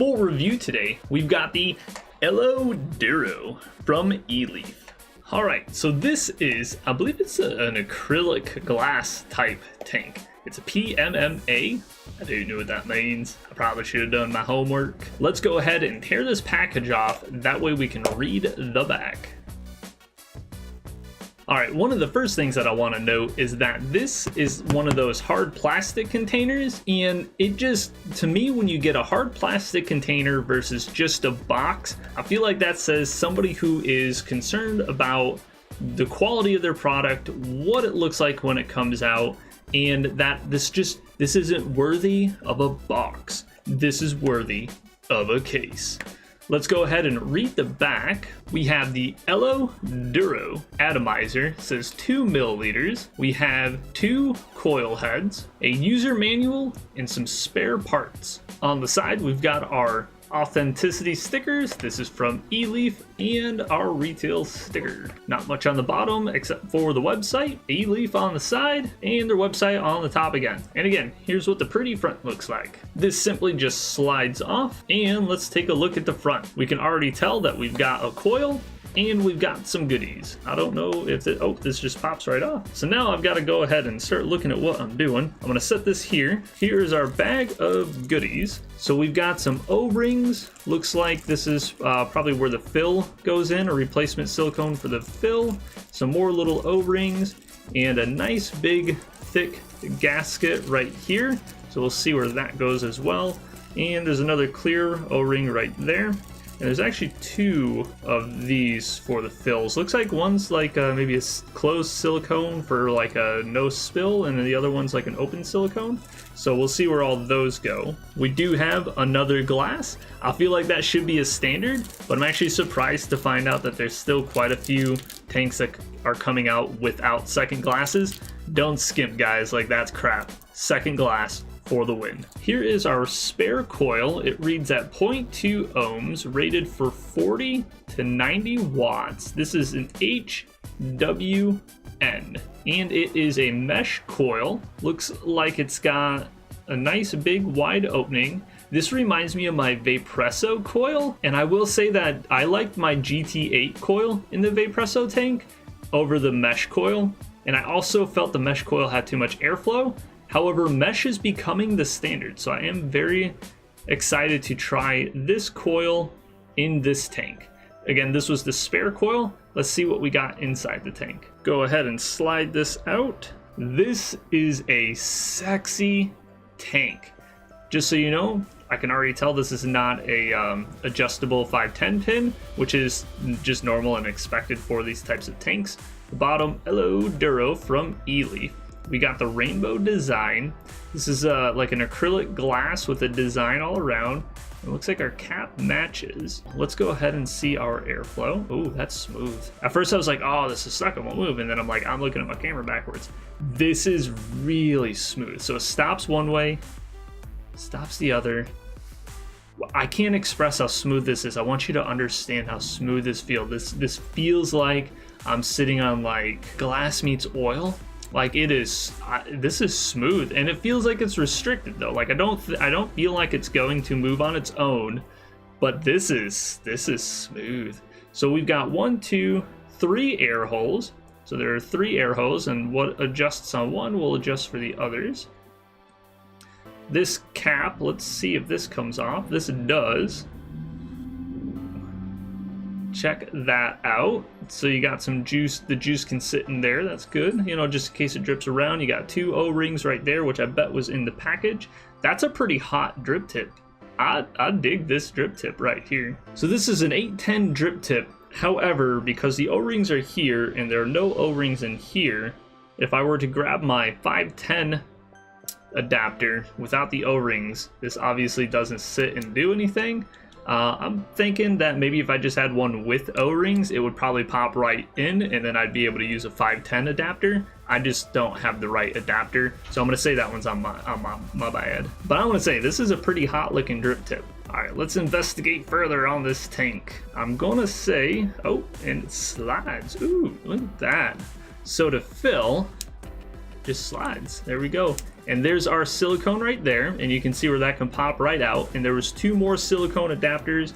full review today, we've got the Ello Duro from Eleaf. Alright, so this is, I believe it's an acrylic glass type tank. It's a PMMA. I don't know what that means. I probably should have done my homework. Let's go ahead and tear this package off. That way we can read the back. Alright, one of the first things that I want to note is that this is one of those hard plastic containers, and it just, to me, when you get a hard plastic container versus just a box, I feel like that says somebody who is concerned about the quality of their product, what it looks like when it comes out, and that this isn't worthy of a box. This is worthy of a case. Let's go ahead and read the back. We have the Ello Duro atomizer, it says 2 milliliters. We have 2 coil heads, a user manual, and some spare parts. On the side, we've got our authenticity stickers. This is from Eleaf, and our retail sticker. Not much on the bottom except for the website, Eleaf on the side, and their website on the top again. And again, here's what the pretty front looks like. This simply just slides off, and let's take a look at the front. We can already tell that we've got a coil, and we've got some goodies. I don't know if it, oh, this just pops right off. So now I've got to go ahead and start looking at what I'm doing. I'm gonna set this here. Here's our bag of goodies. So we've got some O-rings. Looks like this is probably where the fill goes in, a replacement silicone for the fill. Some more little O-rings, and a nice big thick gasket right here. So we'll see where that goes as well. And there's another clear O-ring right there. And there's actually 2 of these for the fills. Looks like one's like maybe a closed silicone for like a no spill, and then the other one's like an open silicone. So we'll see where all those go. We do have another glass. I feel like that should be a standard, but I'm actually surprised to find out that there's still quite a few tanks that are coming out without second glasses. Don't skimp, guys, like that's crap. Second glass for the win. Here is our spare coil. It reads at 0.2 ohms, rated for 40 to 90 watts. This is an HWN, and it is a mesh coil. Looks like it's got a nice big wide opening. This reminds me of my Vape-Presso coil, and I will say that I liked my GT8 coil in the Vape-Presso tank over the mesh coil, and I also felt the mesh coil had too much airflow. However, mesh is becoming the standard, so I am very excited to try this coil in this tank. Again, this was the spare coil. Let's see what we got inside the tank. Go ahead and slide this out. This is a sexy tank. Just so you know, I can already tell this is not a adjustable 510 pin, which is just normal and expected for these types of tanks. The bottom, Ello Duro from Eleaf. We got the rainbow design. This is like an acrylic glass with a design all around. It looks like our cap matches. Let's go ahead and see our airflow. Oh, that's smooth. At first I was like, oh, this is stuck, it won't move. And then I'm like, I'm looking at my camera backwards. This is really smooth. So it stops one way, stops the other. I can't express how smooth this is. I want you to understand how smooth this feels. This feels like I'm sitting on like glass meets oil. Like it is, this is smooth, and it feels like it's restricted though. Like I don't feel like it's going to move on its own, but this is smooth. So we've got 1, 2, 3 air holes. So there are 3 air holes, and what adjusts on one will adjust for the others. This cap, let's see if this comes off. This does. Check that out. So you got some juice, the juice can sit in there, that's good, you know, just in case it drips around. You got 2 O-rings right there, which I bet was in the package. That's a pretty hot drip tip. I dig this drip tip right here. So this is an 810 drip tip. However, because the O-rings are here and there are no O-rings in here, if I were to grab my 510 adapter without the O-rings, this obviously doesn't sit and do anything. I'm thinking that maybe if I just had one with O-rings, it would probably pop right in, and then I'd be able to use a 510 adapter. I just don't have the right adapter, so I'm going to say that one's on my bad. But I want to say this is a pretty hot looking drip tip. Alright, let's investigate further on this tank. I'm going to say, oh, and it slides. Ooh, look at that. So to fill, just slides. There we go. And there's our silicone right there, and you can see where that can pop right out. And there was 2 more silicone adapters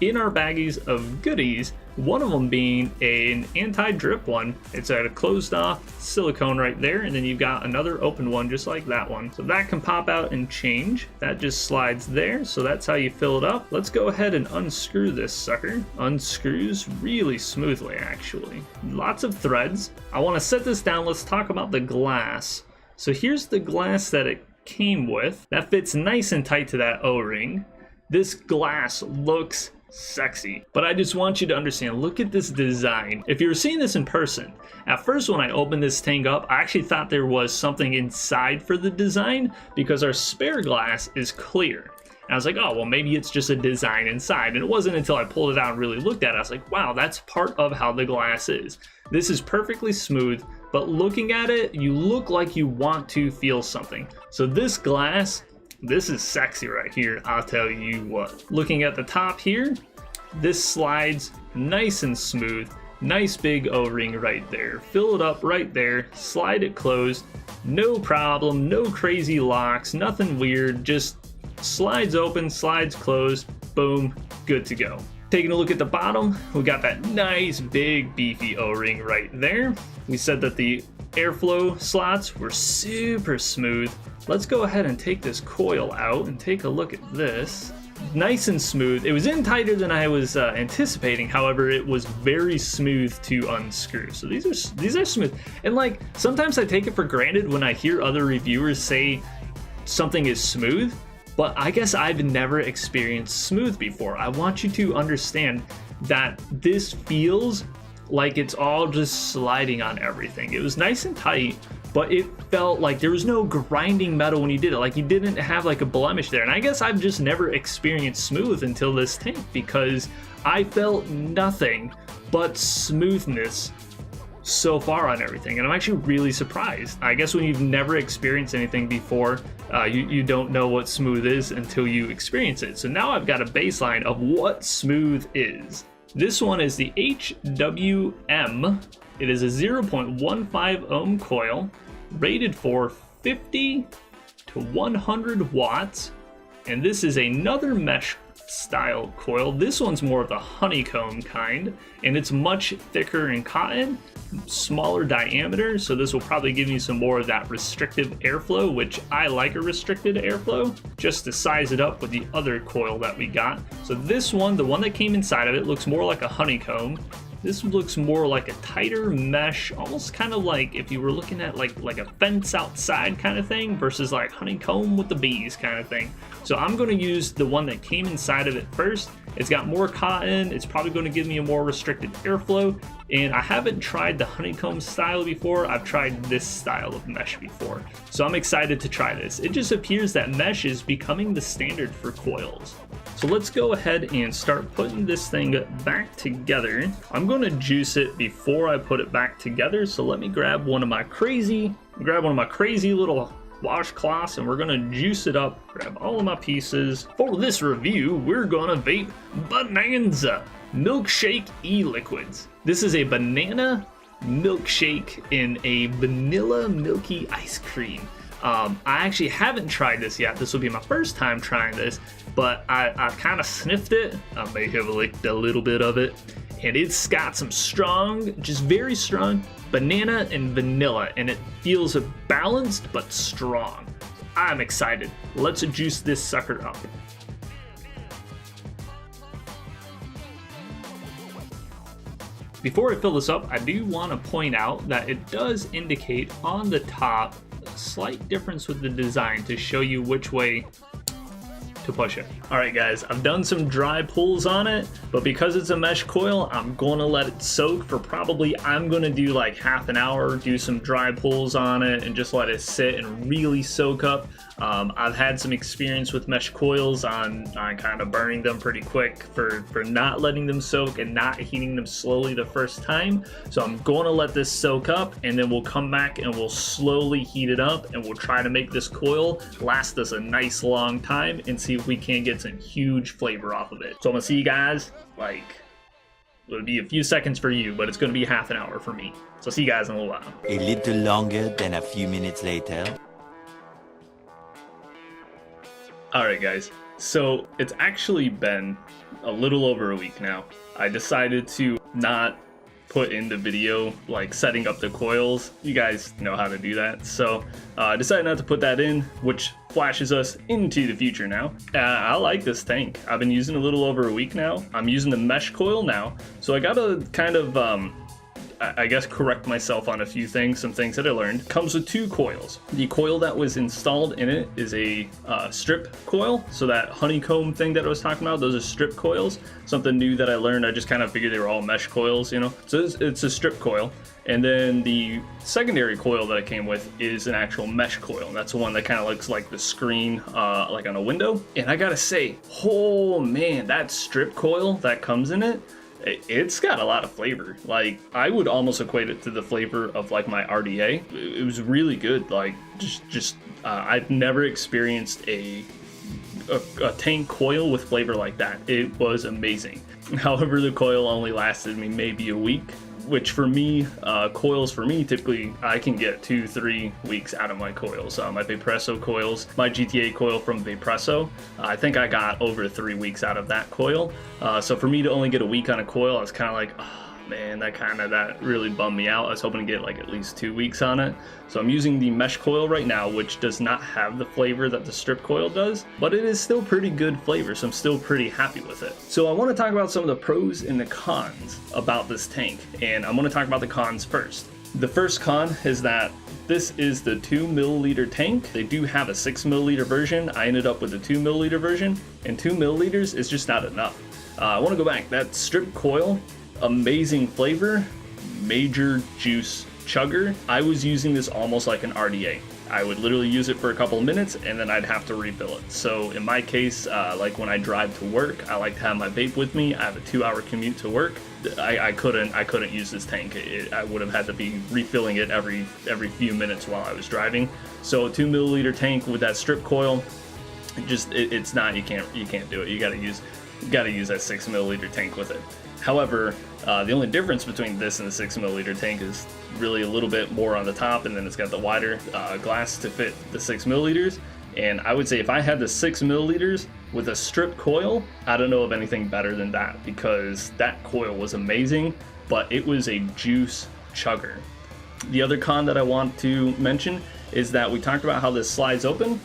in our baggies of goodies, one of them being an anti-drip one. It's a closed off silicone right there, and then you've got another open one just like that one. So that can pop out and change. That just slides there, so that's how you fill it up. Let's go ahead and unscrew this sucker. Unscrews really smoothly, actually. Lots of threads. I want to set this down. Let's talk about the glass. So here's the glass that it came with. That fits nice and tight to that O-ring. This glass looks sexy, but I just want you to understand, look at this design. If you were seeing this in person, at first when I opened this thing up, I actually thought there was something inside for the design because our spare glass is clear. And I was like, oh, well, maybe it's just a design inside. And it wasn't until I pulled it out and really looked at it, I was like, wow, that's part of how the glass is. This is perfectly smooth, but looking at it, you look like you want to feel something. So this glass, this is sexy right here, I'll tell you what. Looking at the top here, this slides nice and smooth. Nice big O-ring right there. Fill it up right there, slide it closed. No problem, no crazy locks, nothing weird. Just slides open, slides closed, boom, good to go. Taking a look at the bottom, we got that nice big beefy O-ring right there. We said that the airflow slots were super smooth. Let's go ahead and take this coil out and take a look at this. Nice and smooth. It was in tighter than I was anticipating. However, it was very smooth to unscrew. So these are smooth. And like, sometimes I take it for granted when I hear other reviewers say something is smooth, but I guess I've never experienced smooth before. I want you to understand that this feels like it's all just sliding on everything. It was nice and tight, but it felt like there was no grinding metal when you did it. Like you didn't have like a blemish there. And I guess I've just never experienced smooth until this tank because I felt nothing but smoothness so far on everything. And I'm actually really surprised. I guess when you've never experienced anything before, you don't know what smooth is until you experience it. So now I've got a baseline of what smooth is. This one is the HWM. It is a 0.15 ohm coil rated for 50 to 100 watts. And this is another mesh style coil. This one's more of the honeycomb kind, and it's much thicker in cotton, smaller diameter, so this will probably give you some more of that restrictive airflow, which I like a restricted airflow, just to size it up with the other coil that we got. So this one, the one that came inside of it, looks more like a honeycomb. This looks more like a tighter mesh, almost kind of like if you were looking at like a fence outside kind of thing versus like honeycomb with the bees kind of thing. So I'm going to use the one that came inside of it first. It's got more cotton. It's probably going to give me a more restricted airflow. And I haven't tried the honeycomb style before. I've tried this style of mesh before. So I'm excited to try this. It just appears that mesh is becoming the standard for coils. So let's go ahead and start putting this thing back together. I'm going to juice it before I put it back together. So let me grab one of my crazy little washcloths and we're going to juice it up, grab all of my pieces. For this review, we're going to vape Bonanza Milkshake e-liquids. This is a banana milkshake in a vanilla milky ice cream. I actually haven't tried this yet. This will be my first time trying this, but I kind of sniffed it. I may have licked a little bit of it, and it's got some strong, just very strong banana and vanilla, and it feels balanced but strong. I'm excited. Let's juice this sucker up. Before I fill this up, I do want to point out that it does indicate on the top a slight difference with the design to show you which way to push it. Alright guys, I've done some dry pulls on it, but because it's a mesh coil, I'm going to let it soak for probably, I'm going to do like half an hour, do some dry pulls on it and just let it sit and really soak up. I've had some experience with mesh coils on kind of burning them pretty quick for not letting them soak and not heating them slowly the first time. So I'm going to let this soak up and then we'll come back and we'll slowly heat it up and we'll try to make this coil last us a nice long time and see if we can get some huge flavor off of it. So I'm gonna see you guys, like, it'll be a few seconds for you, but it's gonna be half an hour for me. So see you guys in a little while. A little longer than a few minutes later. Alright guys, so it's actually been a little over a week now. I decided to not put in the video like setting up the coils. You guys know how to do that. So I decided not to put that in, which flashes us into the future now. I like this tank. I've been using it a little over a week now. I'm using the mesh coil now. So I gotta kind of I guess correct myself on a few things, some things that I learned. Comes with two coils. The coil that was installed in it is a strip coil. So that honeycomb thing that I was talking about, those are strip coils. Something new that I learned. I just kind of figured they were all mesh coils, you know. So it's a strip coil. And then the secondary coil that I came with is an actual mesh coil. That's the one that kind of looks like the screen, like on a window. And I gotta say, oh man, that strip coil that comes in it, it's got a lot of flavor. Like, I would almost equate it to the flavor of like my RDA. It was really good. Like, I've never experienced a tank coil with flavor like that. It was amazing. However, the coil only lasted me maybe a week, which for me, coils for me, typically I can get 2-3 weeks out of my coils. My Vapepresso coils, my GTA coil from Vapepresso, I think I got over 3 weeks out of that coil. So for me to only get a week on a coil, I was kind of like, oh man, that really bummed me out. I was hoping to get like at least 2 weeks on it. So I'm using the mesh coil right now, which does not have the flavor that the strip coil does, but it is still pretty good flavor, so I'm still pretty happy with it. So I want to talk about some of the pros and the cons about this tank, and I'm going to talk about the cons first. The first con is that this is the 2 milliliter tank. They do have a 6 milliliter version. I ended up with the 2 milliliter version, and 2 milliliters is just not enough. I want to go back. That strip coil, amazing flavor, major juice chugger. I was using this almost like an RDA. I would literally use it for a couple of minutes and then I'd have to refill it. So in my case, like when I drive to work, I like to have my vape with me. I have a 2-hour commute to work. I couldn't use this tank. I would have had to be refilling it every few minutes while I was driving. So a 2 milliliter tank with that strip coil, it's not, you can't do it. You gotta use that 6 milliliter tank with it. However, the only difference between this and the 6 milliliter tank is really a little bit more on the top, and then it's got the wider glass to fit the 6 milliliters. And I would say if I had the 6 milliliters with a strip coil, I don't know of anything better than that, because that coil was amazing, but it was a juice chugger. The other con that I want to mention is that we talked about how this slides open,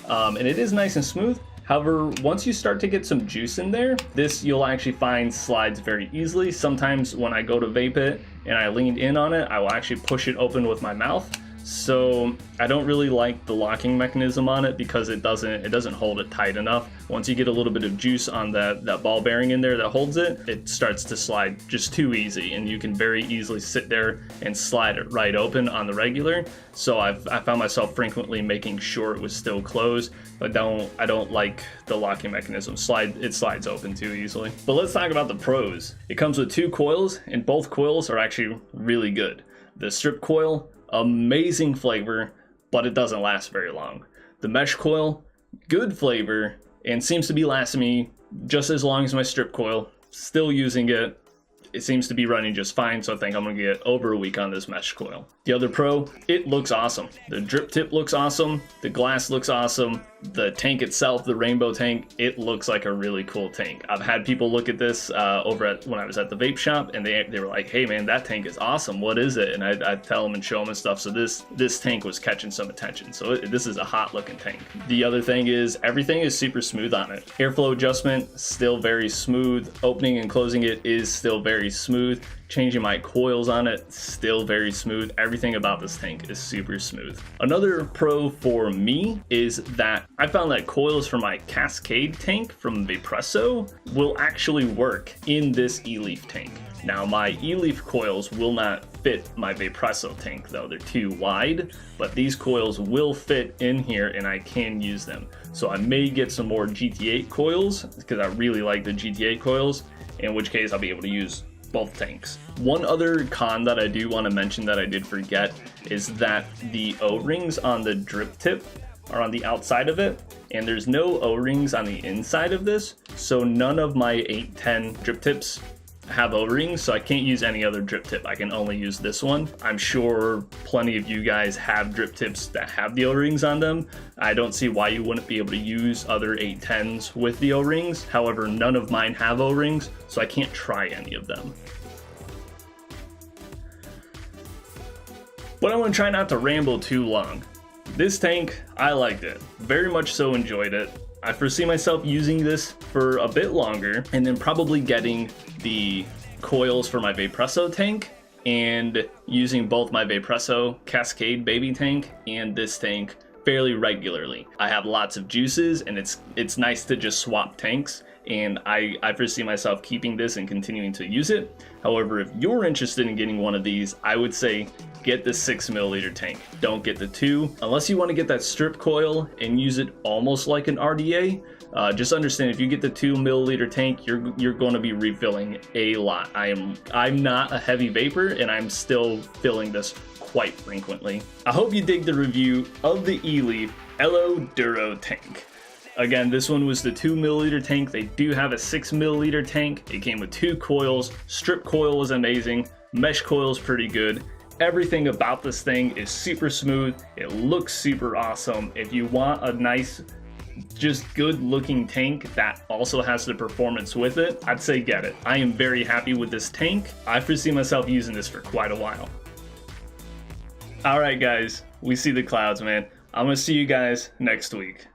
and it is nice and smooth. However, once you start to get some juice in there, this you'll actually find slides very easily. Sometimes when I go to vape it and I lean in on it, I will actually push it open with my mouth. So I don't really like the locking mechanism on it because it doesn't hold it tight enough. Once you get a little bit of juice on that ball bearing in there that holds it, it starts to slide just too easy, and you can very easily sit there and slide it right open on the regular. So I found myself frequently making sure it was still closed, but I don't like the locking mechanism. It slides open too easily. But let's talk about the pros. It comes with 2 coils, and both coils are actually really good. The strip coil, amazing flavor, but it doesn't last very long. The mesh coil, good flavor, and seems to be lasting me just as long as my strip coil. Still using it. It seems to be running just fine, so I think I'm gonna get over a week on this mesh coil. The other pro, it looks awesome. The drip tip looks awesome. The glass looks awesome. The tank itself, the rainbow tank, it looks like a really cool tank. I've had people look at this when I was at the vape shop, and they were like, hey man, that tank is awesome. What is it? And I'd tell them and show them and stuff. So this tank was catching some attention. So this is a hot looking tank. The other thing is everything is super smooth on it. Airflow adjustment, still very smooth. Opening and closing it is still very smooth. Changing my coils on it, still very smooth. Everything about this tank is super smooth. Another pro for me is that I found that coils for my Cascade tank from Vapepresso will actually work in this Eleaf tank. Now my Eleaf coils will not fit my Vapepresso tank though, they're too wide, but these coils will fit in here and I can use them. So I may get some more GT8 coils because I really like the GT8 coils, in which case I'll be able to use both tanks. One other con that I do want to mention that I did forget is that the O-rings on the drip tip are on the outside of it, and there's no O-rings on the inside of this, so none of my 810 drip tips have O-rings, so I can't use any other drip tip. I can only use this one. I'm sure plenty of you guys have drip tips that have the O-rings on them. I don't see why you wouldn't be able to use other 810s with the O-rings. However, none of mine have O-rings, so I can't try any of them. But I want to try not to ramble too long. This tank, I liked it. Very much so enjoyed it. I foresee myself using this for a bit longer and then probably getting the coils for my Vaporesso tank and using both my Vaporesso Cascade baby tank and this tank fairly regularly. I have lots of juices and it's nice to just swap tanks, and I foresee myself keeping this and continuing to use it. However, if you're interested in getting one of these, I would say get the 6 milliliter tank. Don't get the 2 unless you want to get that strip coil and use it almost like an RDA. Just understand, if you get the 2 milliliter tank, you're going to be refilling a lot. I'm not a heavy vapor, and I'm still filling this quite frequently. I hope you dig the review of the Eleaf Ello Duro tank. Again, this one was the 2 milliliter tank. They do have a 6 milliliter tank. It came with 2 coils. Strip coil was amazing. Mesh coil is pretty good. Everything about this thing is super smooth. It looks super awesome. If you want a nice, just good looking tank that also has the performance with it, I'd say get it. I am very happy with this tank. I foresee myself using this for quite a while. All right, guys, we see the clouds, man. I'm gonna see you guys next week.